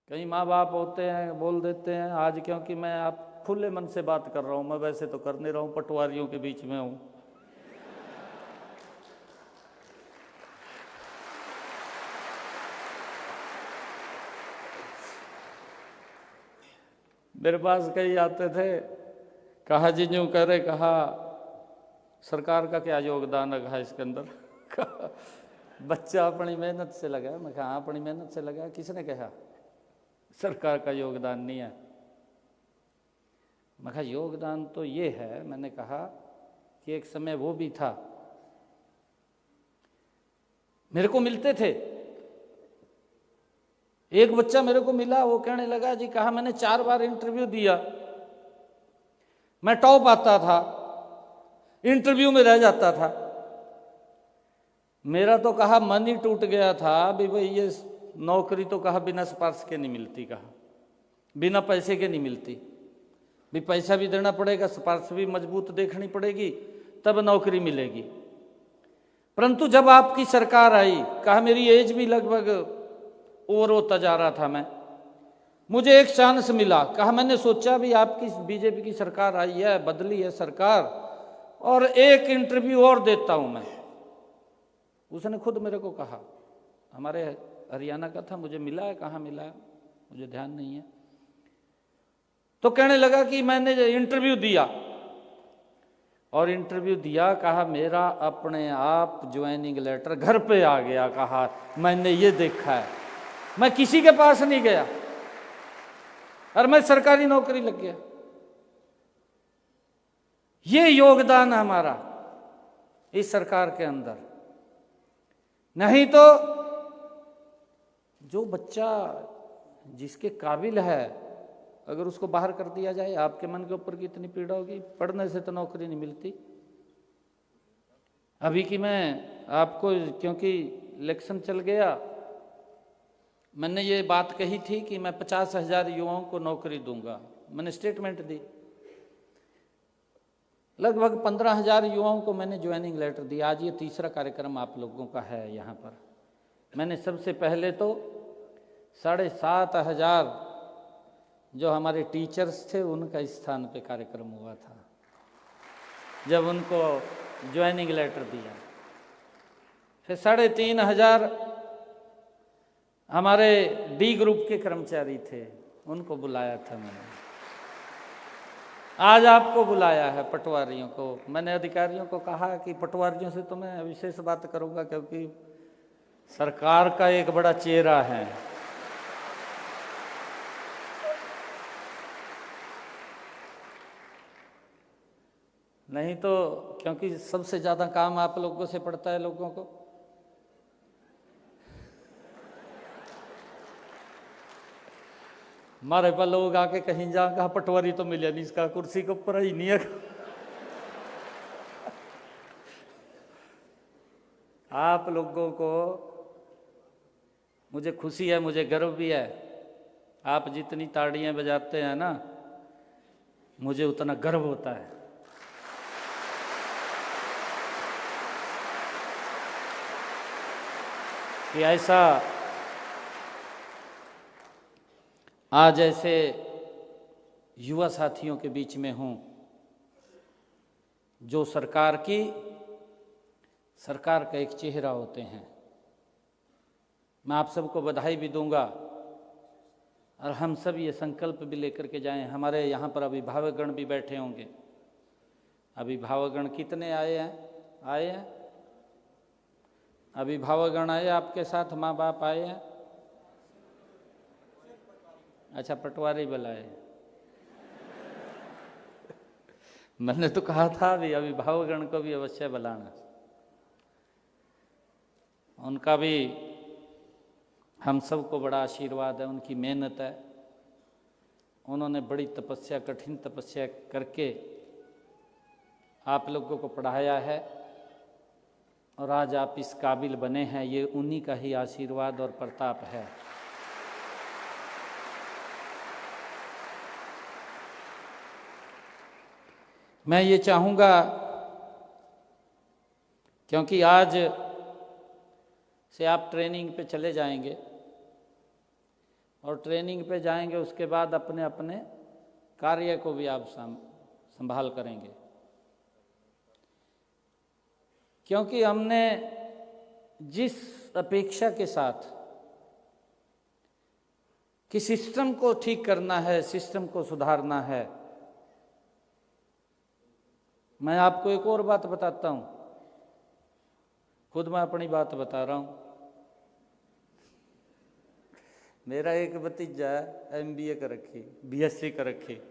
कई माँ बाप होते हैं बोल देते हैं, आज क्योंकि मैं आप खुले मन से बात कर रहा हूँ, मैं वैसे तो कर नहीं रहा हूँ, पटवारियों के बीच में हूँ। मेरे पास कई आते थे, कहा जी यूँ करे, कहा सरकार का क्या योगदान है इसके अंदर। बच्चा अपनी मेहनत से लगा। मैं कहा अपनी मेहनत से लगा, किसने कहा सरकार का योगदान नहीं है? मैं कहा योगदान तो ये है, मैंने कहा कि एक समय वो भी था, मेरे को मिलते थे, एक बच्चा मेरे को मिला, वो कहने लगा जी, कहा मैंने 4 बार इंटरव्यू दिया, मैं टॉप आता था, इंटरव्यू में रह जाता था। मेरा तो कहा मन ही टूट गया था भी भाई ये नौकरी तो कहा बिना सिफारिश के नहीं मिलती, कहा बिना पैसे के नहीं मिलती, भी पैसा भी देना पड़ेगा, सिफारिश भी मजबूत देखनी पड़ेगी, तब नौकरी मिलेगी। परंतु जब आपकी सरकार आई, कहा मेरी एज भी लगभग ओवर होता जा रहा था, मैं मुझे एक चांस मिला, कहा मैंने सोचा भी आपकी बीजेपी की सरकार आई है, बदली है सरकार, और एक इंटरव्यू और देता हूं मैं। उसने खुद मेरे को कहा, हमारे हरियाणा का था, मुझे मिला है, कहाँ मिला है मुझे ध्यान नहीं है। तो कहने लगा कि मैंने इंटरव्यू दिया, और इंटरव्यू दिया, कहा मेरा अपने आप ज्वाइनिंग लेटर घर पे आ गया, कहा मैंने ये देखा है, मैं किसी के पास नहीं गया और मैं सरकारी नौकरी लग गया। ये योगदान है हमारा इस सरकार के अंदर। नहीं तो जो बच्चा जिसके काबिल है, अगर उसको बाहर कर दिया जाए, आपके मन के ऊपर की इतनी पीड़ा होगी, पढ़ने से तो नौकरी नहीं मिलती। अभी की मैं आपको, क्योंकि इलेक्शन चल गया, मैंने ये बात कही थी कि मैं 50,000 युवाओं को नौकरी दूंगा, मैंने स्टेटमेंट दी। लगभग 15,000 युवाओं को मैंने ज्वाइनिंग लेटर दिया। आज ये तीसरा कार्यक्रम आप लोगों का है यहाँ पर। मैंने सबसे पहले तो 7,500 जो हमारे टीचर्स थे उनका इस स्थान पे कार्यक्रम हुआ था, जब उनको ज्वाइनिंग लेटर दिया। फिर 3,500 हमारे डी ग्रुप के कर्मचारी थे, उनको बुलाया था मैंने। आज आपको बुलाया है पटवारियों को। मैंने अधिकारियों को कहा कि पटवारियों से तो मैं विशेष बात करूंगा, क्योंकि सरकार का एक बड़ा चेहरा है। नहीं तो, क्योंकि सबसे ज्यादा काम आप लोगों से पड़ता है लोगों को। हमारे पर लोग आके कहीं जा, कहा पटवारी तो मिले नहीं, इसका कुर्सी के ऊपर ही नहीं है। आप लोगों को मुझे खुशी है, मुझे गर्व भी है। आप जितनी ताड़ियां बजाते हैं ना, मुझे उतना गर्व होता है। कि ऐसा आज ऐसे युवा साथियों के बीच में हूं, जो सरकार का एक चेहरा होते हैं। मैं आप सबको बधाई भी दूंगा, और हम सब ये संकल्प भी लेकर के जाएं। हमारे यहाँ पर अभिभावकगण भी बैठे होंगे। अभिभावकगण कितने आए हैं? अभिभावकगण आए आपके साथ, माँ बाप आए हैं? अच्छा, पटवारी बुलाए। मैंने तो कहा था भी अभिभावकगण को भी अवश्य बुलाना। उनका भी हम सबको बड़ा आशीर्वाद है, उनकी मेहनत है। उन्होंने बड़ी तपस्या, कठिन तपस्या करके आप लोगों को पढ़ाया है, और आज आप इस काबिल बने हैं। ये उन्हीं का ही आशीर्वाद और प्रताप है। मैं ये चाहूँगा, क्योंकि आज से आप ट्रेनिंग पे चले जाएंगे, और ट्रेनिंग पे जाएंगे, उसके बाद अपने अपने कार्य को भी आप संभाल करेंगे। क्योंकि हमने जिस अपेक्षा के साथ कि सिस्टम को ठीक करना है, सिस्टम को सुधारना है, मैं आपको एक और बात बताता हूं, खुद मैं अपनी बात बता रहा हूं। मेरा एक भतीजा MBA कर रखी, BSc कर रखी,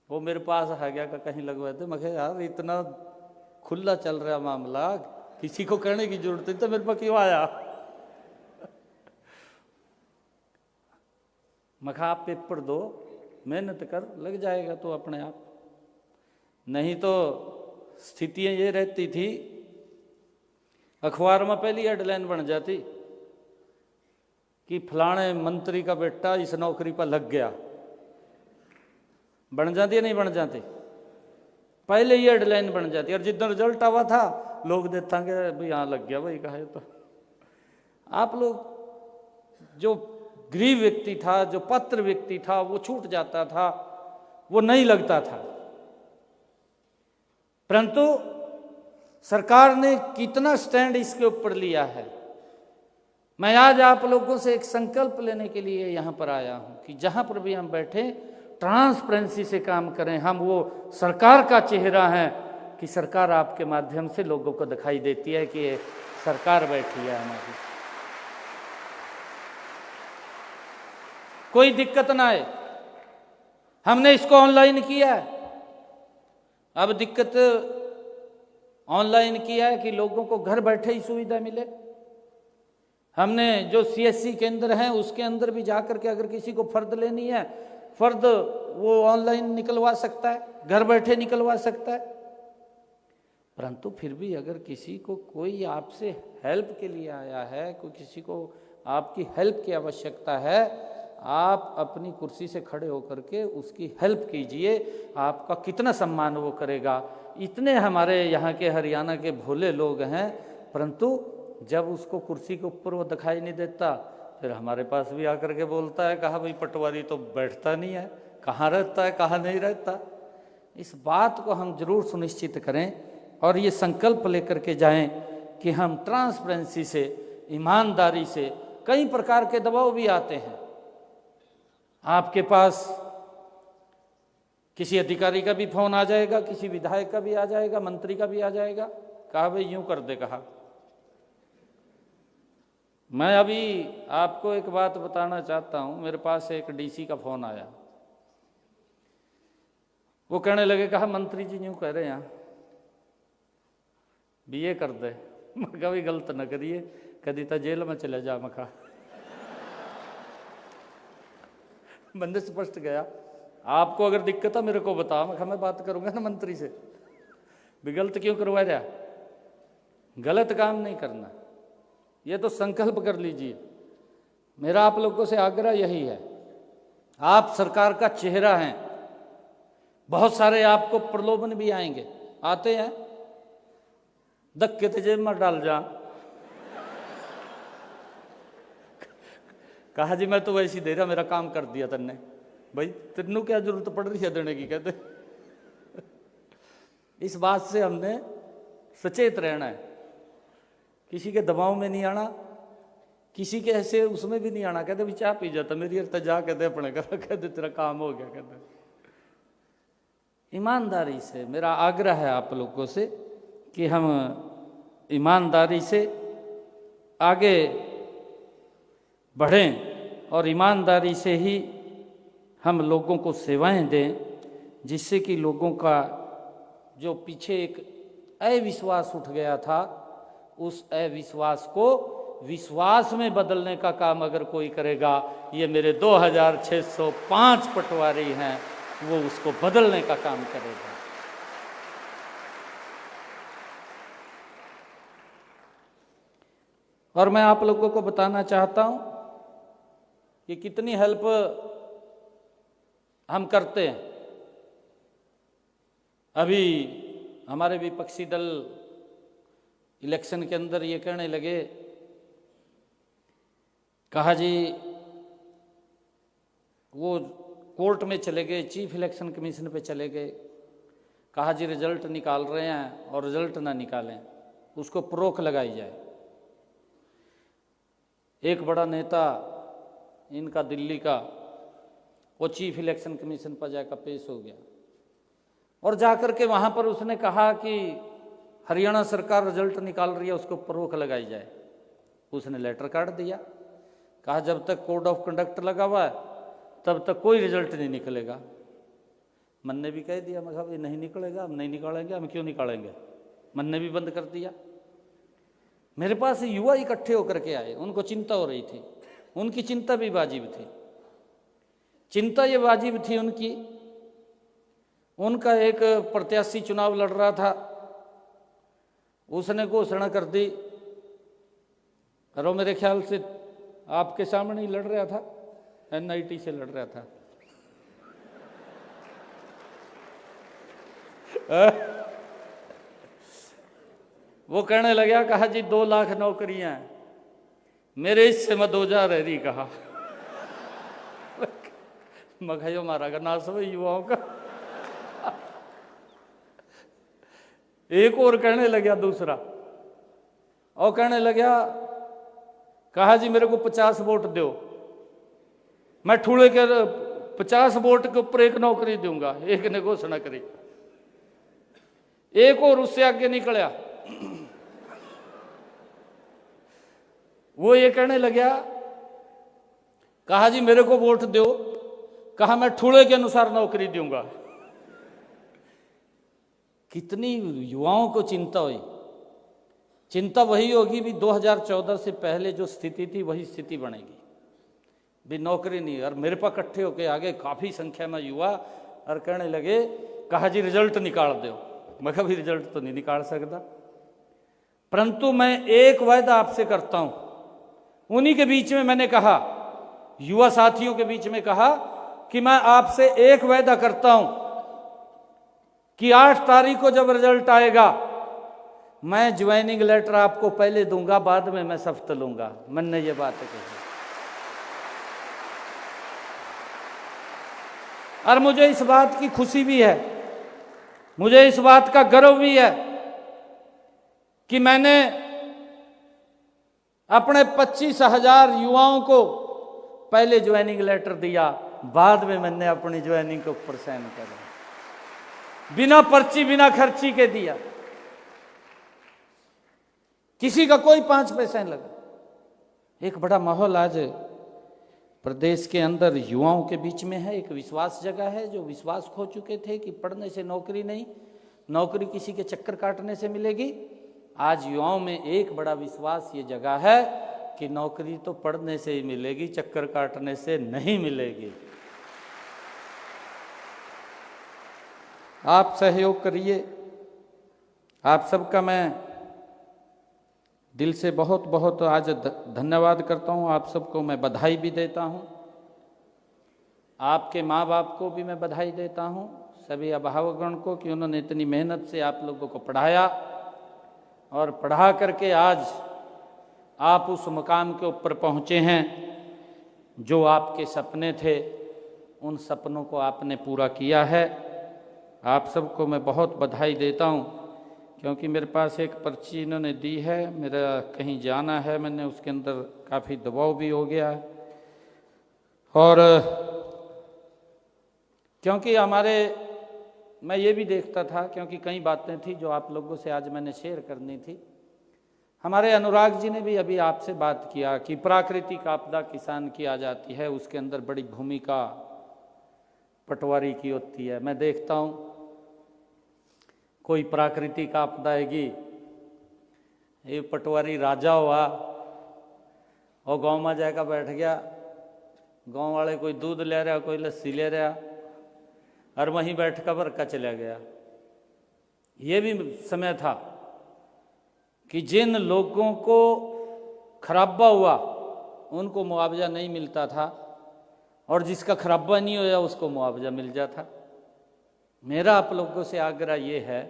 वो मेरे पास आ गया का कहीं लगवाए थे। मैं कहा यार इतना खुला चल रहा मामला, किसी को कहने की जरूरत नहीं, तो मेरे पास क्यों आया? मैं कहा आप पेपर दो, मेहनत कर, लग जाएगा तो अपने आप। नहीं तो स्थितियां ये रहती थी, अखबार में पहली हेडलाइन बन जाती कि फलाने मंत्री का बेटा इस नौकरी पर लग गया। बन जाती है नहीं बन जाती? पहले ही हेडलाइन बन जाती। और जितना रिजल्ट आवा था लोग देखेंगे भाई यहाँ लग गया भाई, कहा तो आप लोग, जो गरीब व्यक्ति था, जो पात्र व्यक्ति था, वो छूट जाता था, वो नहीं लगता था। परंतु सरकार ने कितना स्टैंड इसके ऊपर लिया है। मैं आज आप लोगों से एक संकल्प लेने के लिए यहां पर आया हूं कि जहां पर भी हम बैठे ट्रांसपेरेंसी से काम करें। हम वो सरकार का चेहरा है कि सरकार आपके माध्यम से लोगों को दिखाई देती है कि ये सरकार बैठी है हमारी। कोई दिक्कत ना आए। हमने इसको ऑनलाइन किया है, अब दिक्कत ऑनलाइन किया है कि लोगों को घर बैठे ही सुविधा मिले। हमने जो CSC केंद्र हैं उसके अंदर भी जाकर के अगर किसी को फर्द लेनी है, फर्द वो ऑनलाइन निकलवा सकता है, घर बैठे निकलवा सकता है। परंतु फिर भी अगर किसी को कोई आपसे हेल्प के लिए आया है, कोई किसी को आपकी हेल्प की आवश्यकता है, आप अपनी कुर्सी से खड़े होकर के उसकी हेल्प कीजिए। आपका कितना सम्मान वो करेगा। इतने हमारे यहाँ के हरियाणा के भोले लोग हैं, परंतु जब उसको कुर्सी के ऊपर वो दिखाई नहीं देता, फिर हमारे पास भी आकर के बोलता है, कहा भाई पटवारी तो बैठता नहीं है, कहाँ रहता है, कहाँ नहीं रहता। इस बात को हम जरूर सुनिश्चित करें और ये संकल्प लेकर के जाएं कि हम ट्रांसपेरेंसी से, ईमानदारी से, कई प्रकार के दबाव भी आते हैं। आपके पास किसी अधिकारी का भी फोन आ जाएगा, किसी विधायक का भी आ जाएगा, मंत्री का भी आ जाएगा, कहा भाई यूं कर दे। कहा मैं अभी आपको एक बात बताना चाहता हूं, मेरे पास एक DC का फोन आया। वो कहने लगे, कहा मंत्री जी यूं कह रहे हैं BA कर दे। मैं कहा भी गलत न करिए, कभी तो जेल में चले जा। मैं कहा बंदे स्पष्ट गया, आपको अगर दिक्कत है मेरे को बताओ। मैं कहा मैं बात करूंगा ना मंत्री से, भी गलत क्यों करवा रहा, गलत काम नहीं करना। ये तो संकल्प कर लीजिए। मेरा आप लोगों से आग्रह यही है, आप सरकार का चेहरा हैं। बहुत सारे आपको प्रलोभन भी आएंगे, आते हैं, धक्के तो जेब में डाल जा। कहा जी मैं तो वैसे ही दे रहा, मेरा काम कर दिया तन्ने। भाई तेनू क्या जरूरत पड़ रही है देने की, कहते। इस बात से हमने सचेत रहना है, किसी के दबाव में नहीं आना, किसी के ऐसे उसमें भी नहीं आना। कहते भी चाह पी जाता मेरी अर्थ जा, कहते अपने घर, कहते तेरा काम हो गया। कहते ईमानदारी से मेरा आग्रह है आप लोगों से कि हम ईमानदारी से आगे बढ़ें और ईमानदारी से ही हम लोगों को सेवाएं दें, जिससे कि लोगों का जो पीछे एक अविश्वास उठ गया था, उस अविश्वास को विश्वास में बदलने का काम अगर कोई करेगा, ये मेरे 2605 पटवारी हैं, वो उसको बदलने का काम करेगा। और मैं आप लोगों को बताना चाहता हूं कि कितनी हेल्प हम करते हैं। अभी हमारे विपक्षी दल इलेक्शन के अंदर ये कहने लगे कहा जी वो कोर्ट में चले गए, चीफ इलेक्शन कमीशन पे चले गए, कहा जी रिजल्ट निकाल रहे हैं और रिजल्ट ना निकालें, उसको रोक लगाई जाए। एक बड़ा नेता इनका दिल्ली का, वो चीफ इलेक्शन कमीशन पर जाकर पेश हो गया और जाकर के वहाँ पर उसने कहा कि हरियाणा सरकार रिजल्ट निकाल रही है, उसको रोक लगाई जाए। उसने लेटर काट दिया, कहा जब तक कोड ऑफ कंडक्ट लगा हुआ है तब तक कोई रिजल्ट नहीं निकलेगा। मन ने भी कह दिया, मैं कहा नहीं निकलेगा, हम नहीं निकालेंगे, हम क्यों निकालेंगे। मन ने भी बंद कर दिया। मेरे पास युवा इकट्ठे होकर के आए, उनको चिंता हो रही थी, उनकी चिंता भी वाजिब थी। चिंता ये वाजिब थी उनकी, उनका एक प्रत्याशी चुनाव लड़ रहा था, उसने घोषणा कर दी, और मेरे ख्याल से आपके सामने ही लड़ रहा था, एनआईटी से लड़ रहा था। वो कहने लगा, कहा जी 2 लाख नौकरियां मेरे हिस्से में 2000 रही, कहा मखाइयो मारा का नाश हो युवाओं का। एक और कहने लगा दूसरा, और कहने लगा, कहा जी मेरे को 50 वोट दो, मैं ठूले के 50 वोट के ऊपर 1 नौकरी दूंगा। एक ने घोषणा करी, एक और उससे आगे निकला, वो ये कहने लगा, कहा जी मेरे को वोट दो, कहा मैं ठूले के अनुसार नौकरी दूंगा। कितनी युवाओं को चिंता हुई। चिंता वही होगी भी 2014 से पहले जो स्थिति थी वही स्थिति बनेगी, भी नौकरी नहीं। और मेरे पास इकट्ठे होके आगे काफी संख्या में युवा, और कहने लगे, कहा जी रिजल्ट निकाल दो। मैं कभी रिजल्ट तो नहीं निकाल सकता, परंतु मैं एक वायदा आपसे करता हूं। उन्हीं के बीच में मैंने कहा, युवा साथियों के बीच में कहा कि मैं आपसे एक वायदा करता हूं कि 8 तारीख को जब रिजल्ट आएगा मैं ज्वाइनिंग लेटर आपको पहले दूंगा, बाद में मैं शपथ लूंगा। मैंने ये बात कही और मुझे इस बात की खुशी भी है, मुझे इस बात का गर्व भी है कि मैंने अपने 25,000 युवाओं को पहले ज्वाइनिंग लेटर दिया, बाद में मैंने अपनी ज्वाइनिंग के ऊपर साइन करा, बिना पर्ची बिना खर्ची के दिया, किसी का कोई 5 पैसा नहीं लगा। एक बड़ा माहौल आज प्रदेश के अंदर युवाओं के बीच में है, एक विश्वास जगह है, जो विश्वास खो चुके थे कि पढ़ने से नौकरी नहीं, नौकरी किसी के चक्कर काटने से मिलेगी। आज युवाओं में एक बड़ा विश्वास ये जगह है कि नौकरी तो पढ़ने से ही मिलेगी, चक्कर काटने से नहीं मिलेगी। आप सहयोग करिए, आप सबका मैं दिल से बहुत बहुत आज धन्यवाद करता हूँ। आप सबको मैं बधाई भी देता हूँ, आपके माँ बाप को भी मैं बधाई देता हूँ, सभी अभिभावकगण को कि उन्होंने इतनी मेहनत से आप लोगों को पढ़ाया और पढ़ा करके आज आप उस मुकाम के ऊपर पहुँचे हैं। जो आपके सपने थे उन सपनों को आपने पूरा किया है। आप सबको मैं बहुत बधाई देता हूँ, क्योंकि मेरे पास एक पर्ची इन्होंने दी है, मेरा कहीं जाना है, मैंने उसके अंदर काफ़ी दबाव भी हो गया है। और क्योंकि मैं ये भी देखता था, क्योंकि कई बातें थी जो आप लोगों से आज मैंने शेयर करनी थी। हमारे अनुराग जी ने भी अभी आपसे बात किया कि प्राकृतिक आपदा किसान की आ जाती है, उसके अंदर बड़ी भूमिका पटवारी की होती है। मैं देखता हूँ कोई प्राकृतिक आपदा आएगी, ये पटवारी राजा हुआ और गांव में जाकर बैठ गया, गांव वाले कोई दूध ले रहा, कोई लस्सी ले रहा, और वहीं बैठ कर बरका चला गया। ये भी समय था कि जिन लोगों को खराबा हुआ उनको मुआवजा नहीं मिलता था, और जिसका खराबा नहीं होया उसको मुआवजा मिल जाता। मेरा आप लोगों से आग्रह ये है,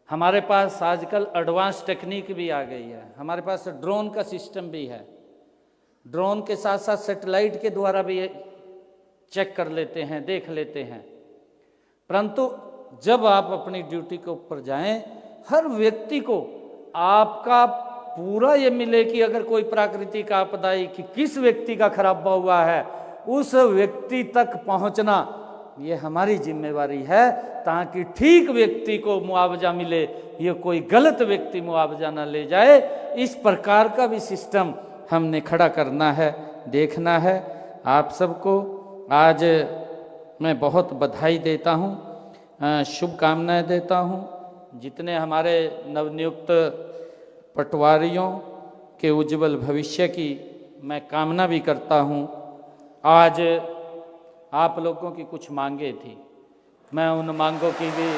हमारे पास आजकल एडवांस टेक्निक भी आ गई है, हमारे पास ड्रोन का सिस्टम भी है। ड्रोन के साथ साथ सैटेलाइट के द्वारा भी चेक कर लेते हैं, देख लेते हैं। परंतु जब आप अपनी ड्यूटी के ऊपर जाएं, हर व्यक्ति को आपका पूरा ये मिले कि अगर कोई प्राकृतिक आपदा आई कि किस व्यक्ति का खराबा हुआ है, उस व्यक्ति तक पहुंचना ये हमारी जिम्मेवारी है, ताकि ठीक व्यक्ति को मुआवजा मिले, ये कोई गलत व्यक्ति मुआवजा ना ले जाए। इस प्रकार का भी सिस्टम हमने खड़ा करना है, देखना है। आप सबको आज मैं बहुत बधाई देता हूँ, शुभकामनाएं देता हूँ। जितने हमारे नवनियुक्त पटवारियों के उज्जवल भविष्य की मैं कामना भी करता हूँ। आज आप लोगों की कुछ मांगे थी, मैं उन मांगों की भी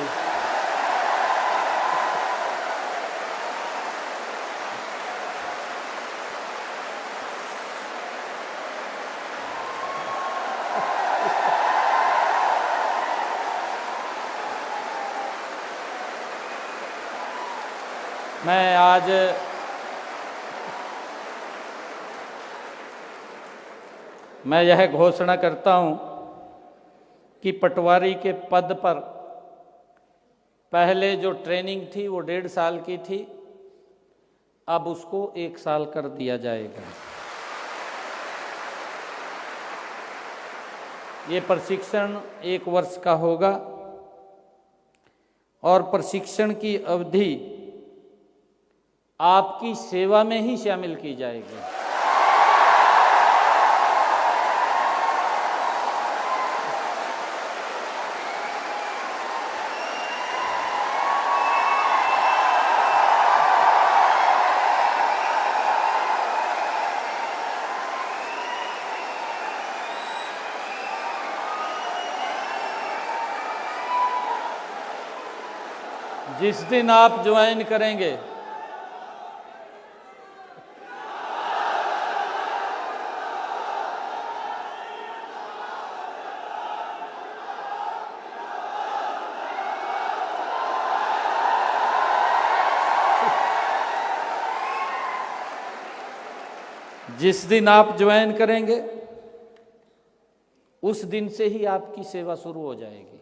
मैं यह घोषणा करता हूं कि पटवारी के पद पर पहले जो ट्रेनिंग थी वो 1.5 साल की थी, अब उसको 1 साल कर दिया जाएगा। ये प्रशिक्षण 1 वर्ष का होगा और प्रशिक्षण की अवधि आपकी सेवा में ही शामिल की जाएगी। जिस दिन आप ज्वाइन करेंगे, जिस दिन आप ज्वाइन करेंगे उस दिन से ही आपकी सेवा शुरू हो जाएगी।